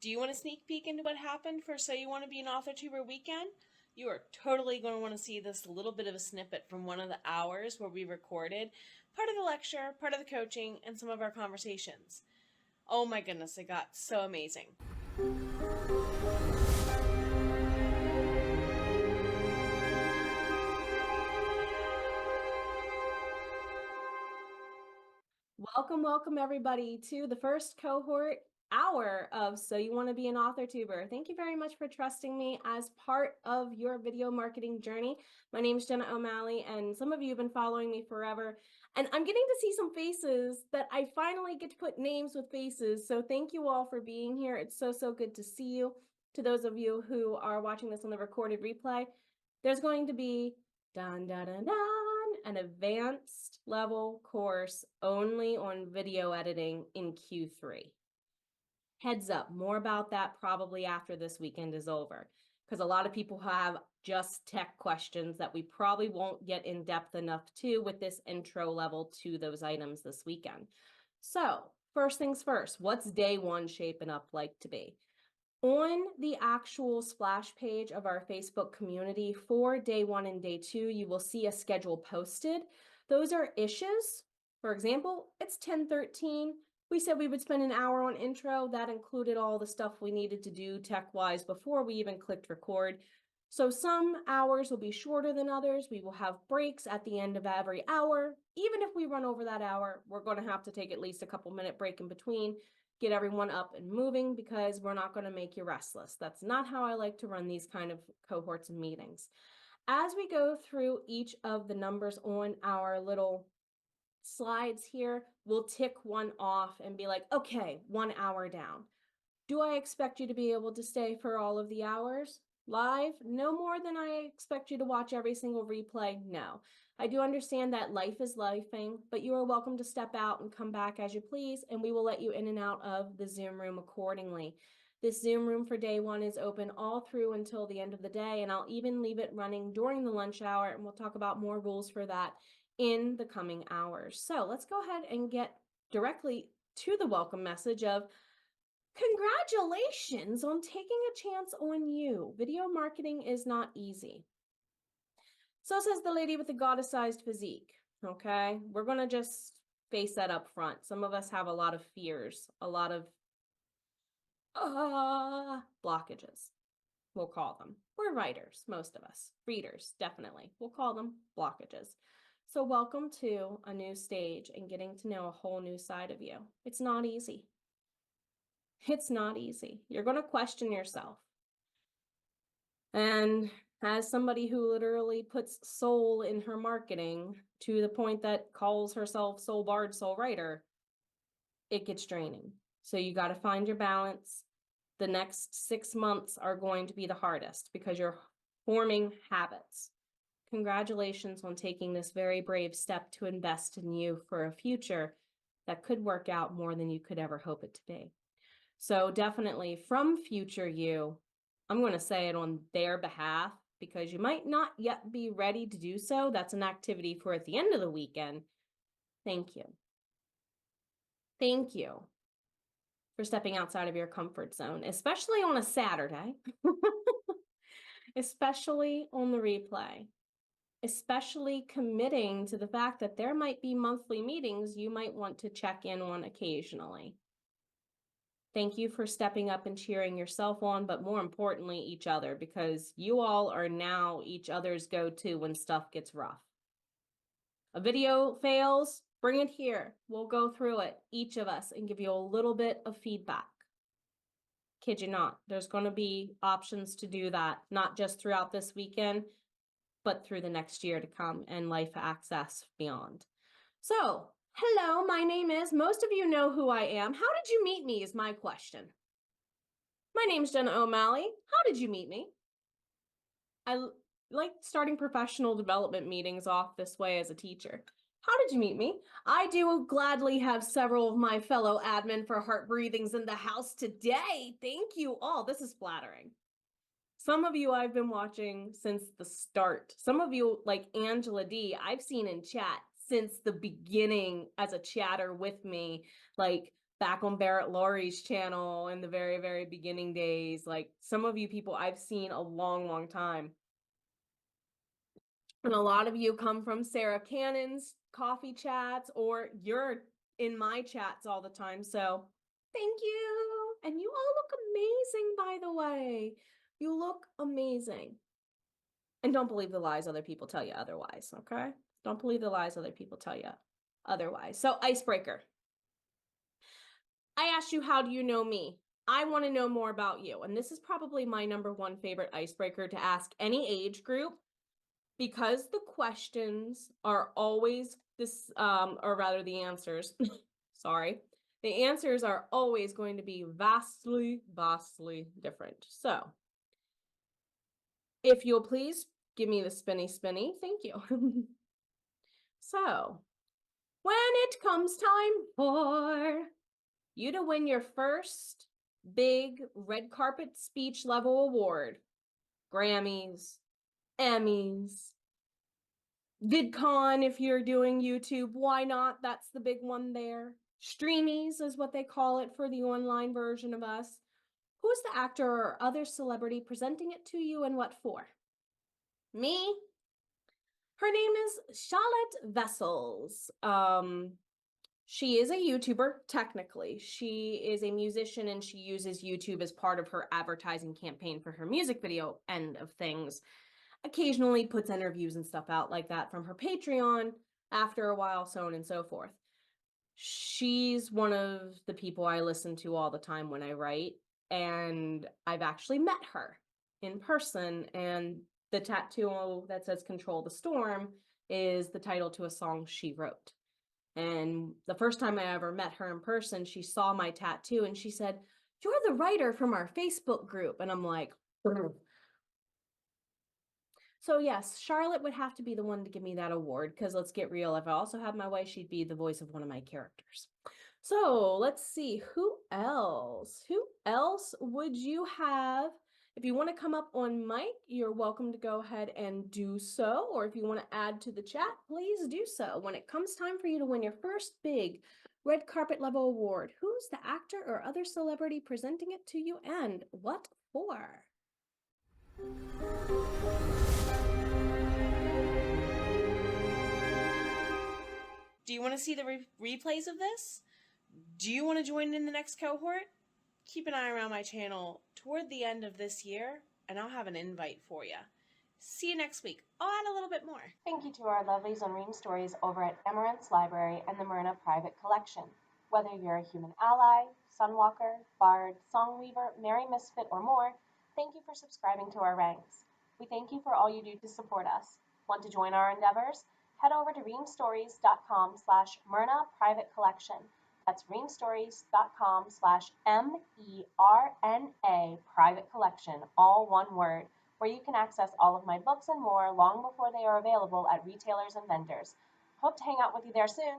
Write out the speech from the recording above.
Do you want a sneak peek into what happened for So You Want to Be an Authortuber weekend? You are totally going to want to see this little bit of a snippet from one of the hours where we recorded part of the lecture, part of the coaching, and some of our conversations. Oh my goodness, it got so amazing. Welcome everybody to the first cohort hour of So You Want to Be an Authortuber. Thank you very much for trusting me as part of your video marketing journey. My name is Jenna O'Malley, and some of you have been following me forever. And I'm getting to see some faces that I finally get to put names with faces. So thank you all for being here. It's so good to see you. To those of you who are watching this on the recorded replay, there's going to be an advanced level course only on video editing in Q3. Heads up, more about that probably after this weekend is over, because a lot of people have just tech questions that we probably won't get in depth enough to with this intro level to those items this weekend. So first things first, what's day one shaping up like to be? On the actual splash page of our Facebook community for day one and day two, you will see a schedule posted. Those are issues. For example, it's 10:13. We said we would spend an hour on intro. That included all the stuff we needed to do tech-wise before we even clicked record. So some hours will be shorter than others. We will have breaks at the end of every hour. Even if we run over that hour, we're going to have to take at least a couple-minute break in between, get everyone up and moving, because we're not going to make you restless. That's not how I like to run these kind of cohorts and meetings. As we go through each of the numbers on our little slides here, we'll tick one off and be like, okay, 1 hour down. Do I expect you to be able to stay for all of the hours live? No more than I expect you to watch every single replay. No. I do understand that life is lifing, but you are welcome to step out and come back as you please, and we will let you in and out of the Zoom room accordingly. This Zoom room for day one is open all through until the end of the day, and I'll even leave it running during the lunch hour, and we'll talk about more rules for that in the coming hours. So let's go ahead and get directly to the welcome message of congratulations on taking a chance on you. Video marketing is not easy. So says the lady with the goddess-sized physique, okay? We're going to just face that up front. Some of us have a lot of fears, a lot of blockages, we'll call them. We're writers, most of us. Readers, definitely. We'll call them blockages. So welcome to a new stage and getting to know a whole new side of you. It's not easy. It's not easy. You're going to question yourself. And as somebody who literally puts soul in her marketing to the point that calls herself soul bard, soul writer, it gets draining. So you got to find your balance. The next 6 months are going to be the hardest because you're forming habits. Congratulations on taking this very brave step to invest in you for a future that could work out more than you could ever hope it to be. So definitely from future you, I'm going to say it on their behalf because you might not yet be ready to do so. That's an activity for at the end of the weekend. Thank you. Thank you for stepping outside of your comfort zone, especially on a Saturday, especially on the replay, especially committing to the fact that there might be monthly meetings you might want to check in on occasionally. Thank you for stepping up and cheering yourself on, but more importantly, each other, because you all are now each other's go-to when stuff gets rough. A video fails, bring it here. We'll go through it, each of us, and give you a little bit of feedback. Kid you not, there's going to be options to do that, not just throughout this weekend, but through the next year to come and life access beyond. So, hello, my name is, most of you know who I am. How did you meet me is my question. My name's Jenna O'Malley. How did you meet me? I like starting professional development meetings off this way as a teacher. How did you meet me? I do gladly have several of my fellow admin for heart breathings in the house today. Thank you all. This is flattering. Some of you I've been watching since the start. Some of you, like Angela D, I've seen in chat since the beginning as a chatter with me, like back on Barrett Laurie's channel in the very, very beginning days. Like some of you people I've seen a long, long time. And a lot of you come from Sarah Cannon's coffee chats, or you're in my chats all the time. So thank you. And you all look amazing, by the way. You look amazing. And don't believe the lies other people tell you otherwise, okay? Don't believe the lies other people tell you otherwise. So icebreaker. I asked you, how do you know me? I want to know more about you. And this is probably my number one favorite icebreaker to ask any age group, because the questions are always this, or rather the answers, sorry. The answers are always going to be vastly, vastly different. So if you'll please give me the spinny spinny, thank you. So when it comes time for you to win your first big red carpet speech level award, Grammys, Emmys, VidCon if you're doing YouTube, why not? That's the big one there. Streamies is what they call it for the online version of us. Who's the actor or other celebrity presenting it to you, and what for? Me? Her name is Charlotte Vessels. She is a YouTuber, technically. She is a musician, and she uses YouTube as part of her advertising campaign for her music video end of things. Occasionally puts interviews and stuff out like that from her Patreon after a while, so on and so forth. She's one of the people I listen to all the time when I write, and I've actually met her in person, and the tattoo that says Control the Storm is the title to a song she wrote. And the first time I ever met her in person, she saw my tattoo and she said, "You're the writer from our Facebook group." And I'm like, "Brr." So yes, Charlotte would have to be the one to give me that award, because let's get real, if I also had my way, she'd be the voice of one of my characters. So let's see, who else? Who else would you have? If you want to come up on mic, you're welcome to go ahead and do so. Or if you want to add to the chat, please do so. When it comes time for you to win your first big red carpet level award, who's the actor or other celebrity presenting it to you, and what for? Do you want to see the replays of this? Do you want to join in the next cohort? Keep an eye around my channel toward the end of this year, and I'll have an invite for you. See you next week. I'll add a little bit more. Thank you to our lovelies on Ream Stories over at Emerance Library and the Myrna Private Collection. Whether you're a human ally, sunwalker, bard, songweaver, merry misfit, or more, thank you for subscribing to our ranks. We thank you for all you do to support us. Want to join our endeavors? Head over to reamstories.com/Myrna Private Collection. That's reamstories.com/MERNA Private Collection, all one word, where you can access all of my books and more long before they are available at retailers and vendors. Hope to hang out with you there soon.